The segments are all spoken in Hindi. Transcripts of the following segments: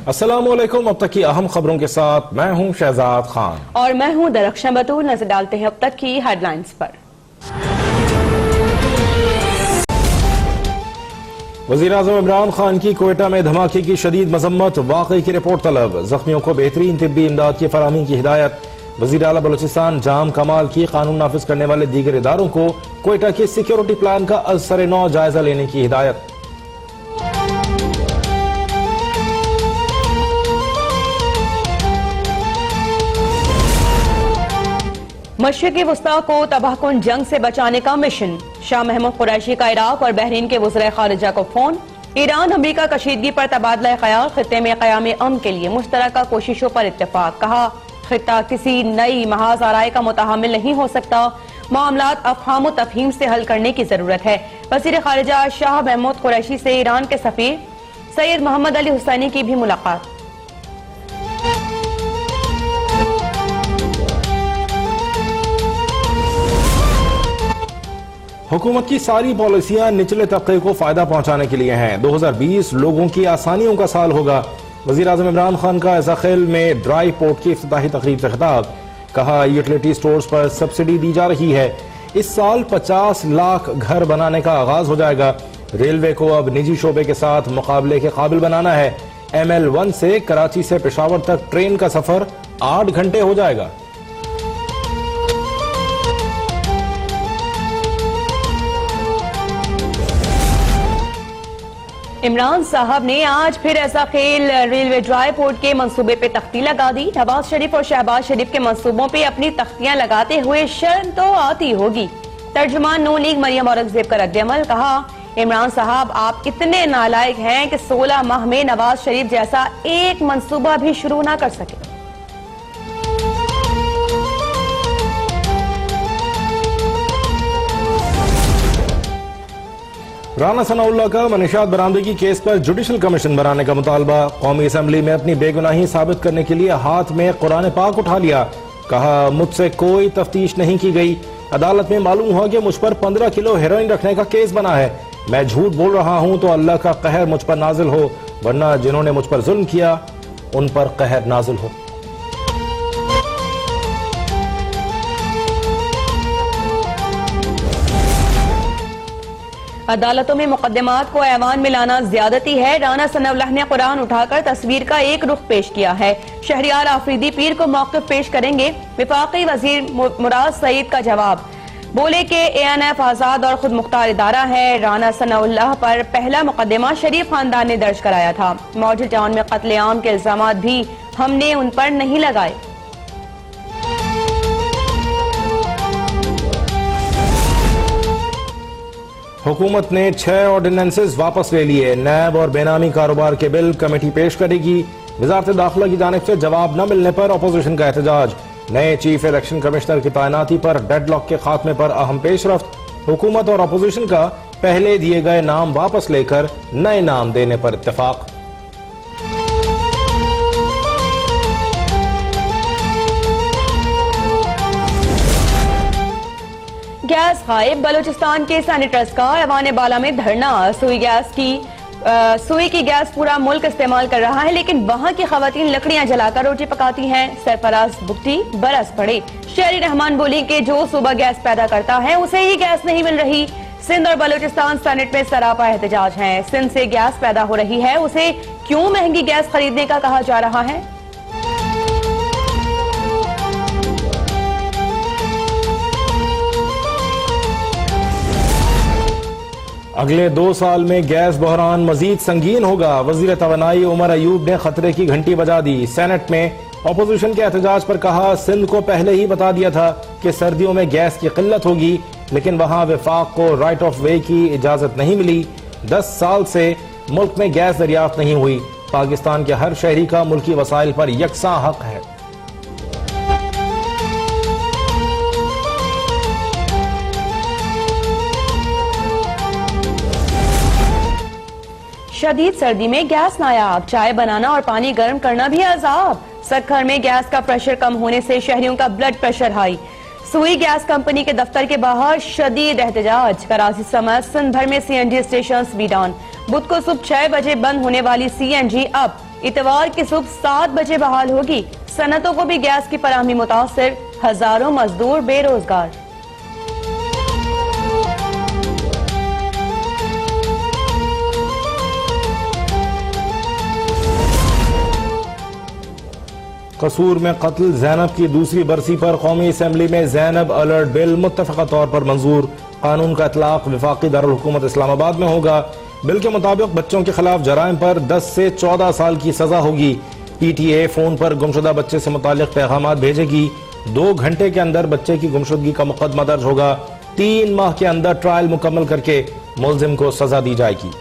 अस्सलामुअलैकुम। अब तक की अहम खबरों के साथ मैं हूं शहजाद खान और मैं हूं दरख्शां बतूल। नजर डालते हैं अब तक की हेडलाइंस पर। वज़ीर आज़म इमरान खान की क्वेटा में धमाके की शदीद मजम्मत, वाकई की रिपोर्ट तलब। जख्मियों को बेहतरीन तिब्बी इमदाद की फराहमी की हिदायत। वज़ीर आला बलूचिस्तान जाम कमाल की कानून नाफिज करने वाले दीगर इदारों को क्वेटा के सिक्योरिटी प्लान का असर नौ जायजा लेने की हिदायत। मशरिक़ी वुस्ता को तबाहकुन जंग से बचाने का मिशन। शाह महमूद कुरैशी का इराक और बहरीन के वज़ीर खारिजा को फोन। ईरान अमरीका कशीदगी पर तबादला ख्याल। खित्ते में क़याम अमन के लिए मुश्तरका कोशिशों पर इत्तेफाक। कहा, खित्ता किसी नई महाज आराय का मुतहम्मिल नहीं हो सकता। मामलात अफ़हाम तफ़हीम से हल करने की जरूरत है। वज़ीर खारिजा शाह महमूद कुरैशी से ईरान के सफ़ीर सैयद मोहम्मद अली हुसैनी की भी मुलाकात। हुकूमत की सारी पॉलिसियां निचले तबके को फायदा पहुंचाने के लिए हैं। 2020 लोगों की आसानियों का साल होगा। वज़ीर आज़म इमरान खान का ऐज़ाखेल में ड्राई पोर्ट की इफ्तिताही तकरीब से खिताब। कहा, यूटिलिटी स्टोर्स पर सब्सिडी दी जा रही है। इस साल 50 लाख घर बनाने का आगाज हो जाएगा। रेलवे को अब निजी शोबे के साथ मुकाबले के काबिल बनाना है। ML1 से कराची से पेशावर तक ट्रेन का सफर 8 घंटे हो जाएगा। इमरान साहब ने आज फिर ऐसा खेल रेलवे ड्राई पोर्ट के मंसूबे पे तख्ती लगा दी। नवाज शरीफ और शहबाज शरीफ के मंसूबों पे अपनी तख्तियां लगाते हुए शर्म तो आती होगी। तर्जुमान नून लीग मरियम औरंगजेब का रद्द-ए-अमल। कहा, इमरान साहब आप इतने नालायक हैं कि 16 माह में नवाज शरीफ जैसा एक मंसूबा भी शुरू ना कर सके। राना सनाउल्लाह का मनीषात बरामदगी केस पर जुडिशल कमीशन बनाने का मुतालबा। कौमी असम्बली में अपनी बेगुनाही साबित करने के लिए हाथ में कुरान पाक उठा लिया। कहा, मुझसे कोई तफ्तीश नहीं की गई। अदालत में मालूम हुआ कि मुझ पर 15 किलो हेरोइन रखने का केस बना है। मैं झूठ बोल रहा हूं तो अल्लाह का कहर मुझ पर नाजिल हो, वरना जिन्होंने मुझ पर जुल्म किया उन पर कहर नाजिल हो। अदालतों में मुकदमात को ऐवान में लाना ज्यादती है। राना सनाउल्लाह ने कुरान उठाकर तस्वीर का एक रुख पेश किया है। शहरियार आफरीदी पीर को मौक़िफ़ पेश करेंगे। वफाकी वजीर मुराद सईद का जवाब। बोले कि ANF आजाद और खुद मुख्तार इदारा है। राना सनाउल्लाह पर पहला मुकदमा शरीफ खानदान ने दर्ज कराया था। मॉडल टाउन में कत्लेआम के इल्जाम भी हमने उन पर नहीं लगाए। हुकूमत ने 6 ऑर्डिनेंसेस वापस ले लिए। नैब और बेनामी कारोबार के बिल कमेटी पेश करेगी। वजारत दाखिला की जानिब से जवाब न मिलने पर अपोजिशन का एहतजाज। नए चीफ इलेक्शन कमिश्नर की तैनाती पर डेडलॉक के खात्मे पर अहम पेशरफ्त। हुकूमत और अपोजिशन का पहले दिए गए नाम वापस लेकर नए नाम देने पर इत्तेफाक। गैस गायब। बलूचिस्तान के सैनिटर्स का ऐवान बाला में धरना। सुई की गैस पूरा मुल्क इस्तेमाल कर रहा है, लेकिन वहाँ की खवातीन लकड़ियां जलाकर रोटी पकाती हैं। सरफराज बुगटी बरस पड़े। शहरी रहमान बोली कि जो सुबह गैस पैदा करता है उसे ही गैस नहीं मिल रही। सिंध और बलूचिस्तान सेनेट में सरापा एहतजाज है। सिंध से गैस पैदा हो रही है, उसे क्यों महंगी गैस खरीदने का कहा जा रहा है। अगले 2 साल में गैस बहरान मजीद संगीन होगा। वजीर तवानाई उमर अयूब ने खतरे की घंटी बजा दी। सेनेट में अपोजिशन के एहतजाज पर कहा, सिंध को पहले ही बता दिया था कि सर्दियों में गैस की किल्लत होगी, लेकिन वहां वफाक को राइट ऑफ वे की इजाजत नहीं मिली। 10 साल से मुल्क में गैस दरियाफ्त नहीं हुई। पाकिस्तान के हर शहरी का मुल्की वसाइल पर यकसा हक है। शदीद सर्दी में गैस नायाब। चाय बनाना और पानी गर्म करना भी अजाब। सक्खर में गैस का प्रेशर कम होने से शहरियों का ब्लड प्रेशर हाई। सुई गैस कंपनी के दफ्तर के बाहर शदीद एहतजाज। कराची समेत सिंध भर में CNG स्टेशन भी डाउन। बुध को सुबह 6 बजे बंद होने वाली CNG अब इतवार की सुबह 7 बजे बहाल होगी। सनतों को भी गैस की फराहमी मुतासिर, हजारों मजदूर बेरोजगार। कसूर में कत्ल जैनब की दूसरी बरसी पर कौमी असम्बली में जैनब अलर्ट बिल मुत्तफ़क़ा तौर पर मंजूर। कानून का इतलाक वफाकी दारुल हुकूमत इस्लामाबाद में होगा। बिल के मुताबिक बच्चों के खिलाफ जराइम पर 10 से 14 साल की सजा होगी। PTA फोन पर गुमशुदा बच्चे से मुतालिक पैगामात भेजेगी। 2 घंटे के अंदर बच्चे की गुमशुदगी का मुकदमा दर्ज होगा। 3 माह के अंदर ट्रायल मुकम्मल करके मुल्जिम को सजा दी जाएगी।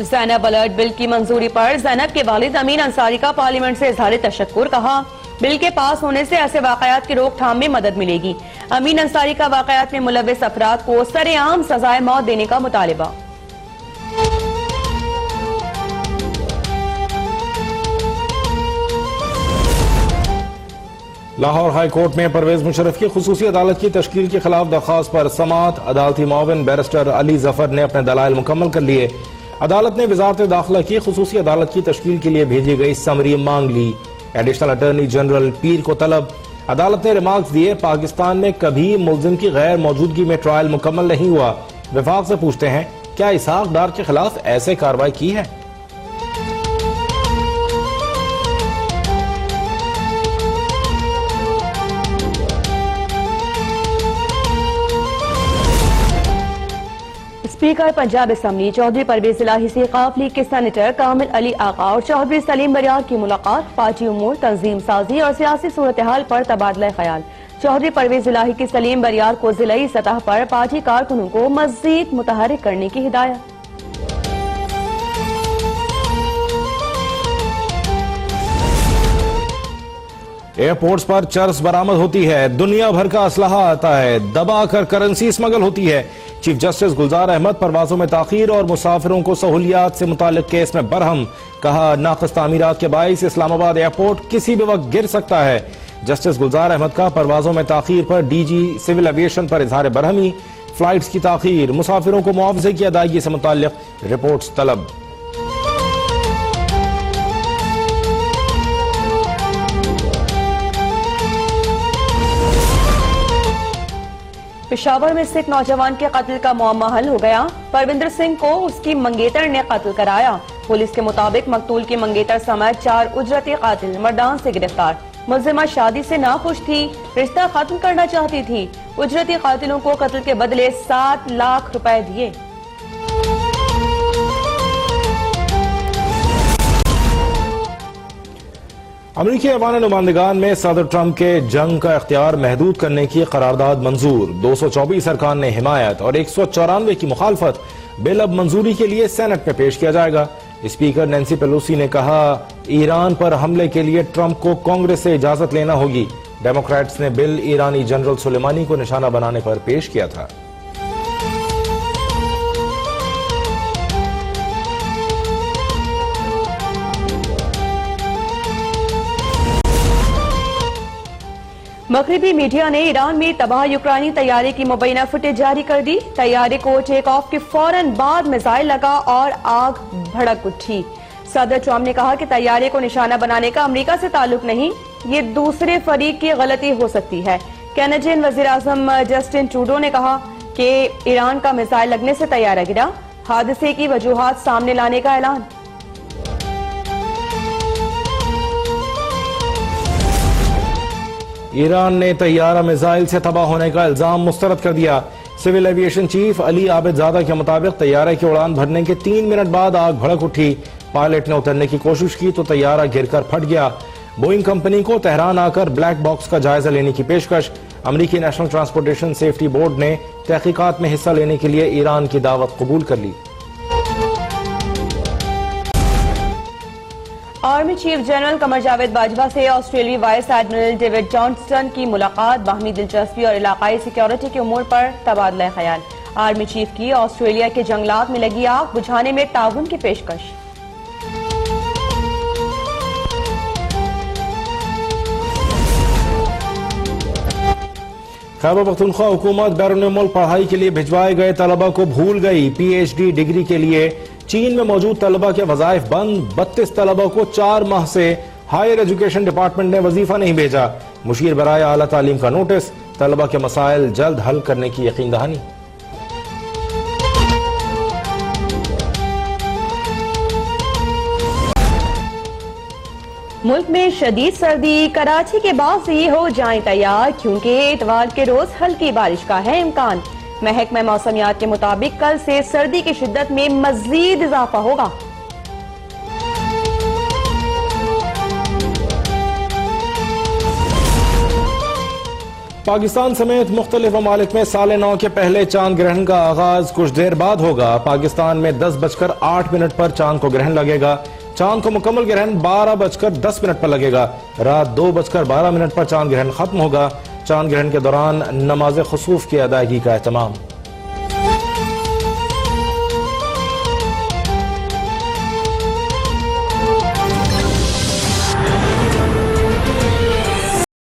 जैनब अलर्ट बिल की मंजूरी पर जैनब के वालिद अमीन अंसारी का पार्लियामेंट से इजहार तशक्कुर। कहा, बिल के पास होने से ऐसे वाकयात की रोकथाम में मदद मिलेगी। अमीन अंसारी का वाकयात में मुलव्विस अफराद को सरेआम सजाए मौत देने का मुतालिबा। लाहौर हाई कोर्ट में परवेज मुशर्रफ की खुसूसी अदालत की तश्कील के खिलाफ दरख्वास्त पर समाअत। अदालती मुआविन बैरिस्टर अली जफर ने अपने दलाइल मुकम्मल कर लिए। अदालत ने वजारत दाखिला की खुसूसी अदालत की तश्कील के लिए भेजी गई समरी मांग ली। एडिशनल अटॉर्नी जनरल पीर को तलब। अदालत ने रिमार्क्स दिए, पाकिस्तान में कभी मुल्जिम की गैर मौजूदगी में ट्रायल मुकम्मल नहीं हुआ। विफाक से पूछते हैं, क्या इसहाक डार के खिलाफ ऐसे कार्रवाई की है? स्पीकर पंजाब असम्बली चौधरी परवेज इलाही से काफ लीग के सेनेटर कामिल अली आका और चौधरी सलीम बरियार की मुलाकात। पार्टी उमूर, तंजीम साजी और सियासी सूरत हाल पर तबादला ख्याल। चौधरी परवेज इलाही की सलीम बरियार को जिलाई सतह पर पार्टी कारकुनों को मजीद मुतहरिक करने की हिदायत। एयरपोर्ट्स पर चर्स बरामद होती है, दुनिया भर का असलहा आता है, दबाकर करेंसी स्मगल होती है। चीफ जस्टिस गुलजार अहमद परवाजों में ताखीर और मुसाफिरों को सहूलियात से मुतालिक केस में बरहम। कहा, नाक़िस तामीरात के बाइस इस्लामाबाद एयरपोर्ट किसी भी वक्त गिर सकता है। जस्टिस गुलजार अहमद का परवाजों में ताखीर पर DG सिविल एविएशन पर इजहार बरहमी। फ्लाइट्स की ताखीर, मुसाफिरों को मुआवजे की अदायगी से मुतालिक रिपोर्ट्स तलब। पेशावर में सिख नौजवान के कत्ल का मुअम्मा हल हो गया। परविंदर सिंह को उसकी मंगेतर ने कत्ल कराया। पुलिस के मुताबिक मकतूल की मंगेतर समेत 4 उजरती कातिल मर्दान से गिरफ्तार। मुल्जिमा शादी से नाखुश थी, रिश्ता खत्म करना चाहती थी। उजरती कातिलों को कत्ल के बदले 7 लाख रुपए दिए। अमरीकी ऐवान नुमाइंदगान में सदर ट्रंप के जंग का इख्तियार महदूद करने की करारदाद मंजूर। 224 अरकान ने हिमायत और 194 की मुखालफत। बिल अब मंजूरी के लिए सेनेट में पेश किया जाएगा। स्पीकर नैंसी पेलोसी ने कहा, ईरान पर हमले के लिए ट्रंप को कांग्रेस से इजाजत लेना होगी। डेमोक्रेट्स ने बिल ईरानी जनरल सुलेमानी को निशाना बनाने पर पेश किया था। मगरबी मीडिया ने ईरान में तबाह यूक्रानी तैयारे की मुबैना फुटेज जारी कर दी। तैयारे को टेक ऑफ के फौरन बाद मिसाइल लगा और आग भड़क उठी। सदर ट्रंप ने कहा कि तैयारे को निशाना बनाने का अमेरिका से ताल्लुक नहीं, ये दूसरे फरीक की गलती हो सकती है। कैनेडियन वजीर आजम जस्टिन ट्रूडो ने कहा कि ईरान का मिसाइल लगने से तैयारा गिरा। हादसे की वजूहात सामने लाने का ऐलान। ईरान ने तैयारा मिसाइल से तबाह होने का इल्जाम मुस्तरद कर दिया। सिविल एविएशन चीफ अली आबिदजादा के मुताबिक तैयारे की उड़ान भरने के 3 मिनट बाद आग भड़क उठी। पायलट ने उतरने की कोशिश की तो तैयारा गिरकर फट गया। बोइंग कंपनी को तेहरान आकर ब्लैक बॉक्स का जायजा लेने की पेशकश। अमेरिकी नेशनल ट्रांसपोर्टेशन सेफ्टी बोर्ड ने तहकीकात में हिस्सा लेने के लिए ईरान की दावत कबूल कर ली। Army chief general Qamar Javed Bajwa से ऑस्ट्रेलियाई वाइस एडमिरल डेविड जॉनस्टन की मुलाकात। बाहमी दिलचस्पी और इलाकाई सिक्योरिटी के उमूर पर तबादला ख्याल। आर्मी चीफ की ऑस्ट्रेलिया के जंगलात में लगी आग बुझाने में ताउन की पेशकश। खैबर पख्तूनख्वा हुकूमत बैरून मुल्क पढ़ाई के लिए भिजवाए गए तलबा को भूल गई। PhD डिग्री के लिए चीन में मौजूद तलबा के वज़ाइफ बंद। 32 तलबा को 4 माह से हायर एजुकेशन डिपार्टमेंट ने वजीफा नहीं भेजा। मुशीर बराए आला तालीम का नोटिस। तलबा के मसाइल जल्द हल करने की यकीन दहानी। मुल्क में शदीद सर्दी, कराची के बाद से हो जाएं तैयार क्योंकि इतवार के रोज हल्की बारिश का है इम्कान। महकमा मौसमियात के मुताबिक कल से सर्दी की शिद्दत में मजीद इजाफा होगा। पाकिस्तान समेत मुख्तलिफ ममालिक में साल नौ के पहले चांद ग्रहण का आगाज कुछ देर बाद होगा। पाकिस्तान में 10:08 पर चांद को ग्रहण लगेगा। चांद को मुकम्मल ग्रहण 12:10 पर लगेगा। रात 2:12 पर चांद ग्रहण खत्म होगा। चांद ग्रहण के दौरान नमाज खुसूफ की अदायगी का एहतमाम।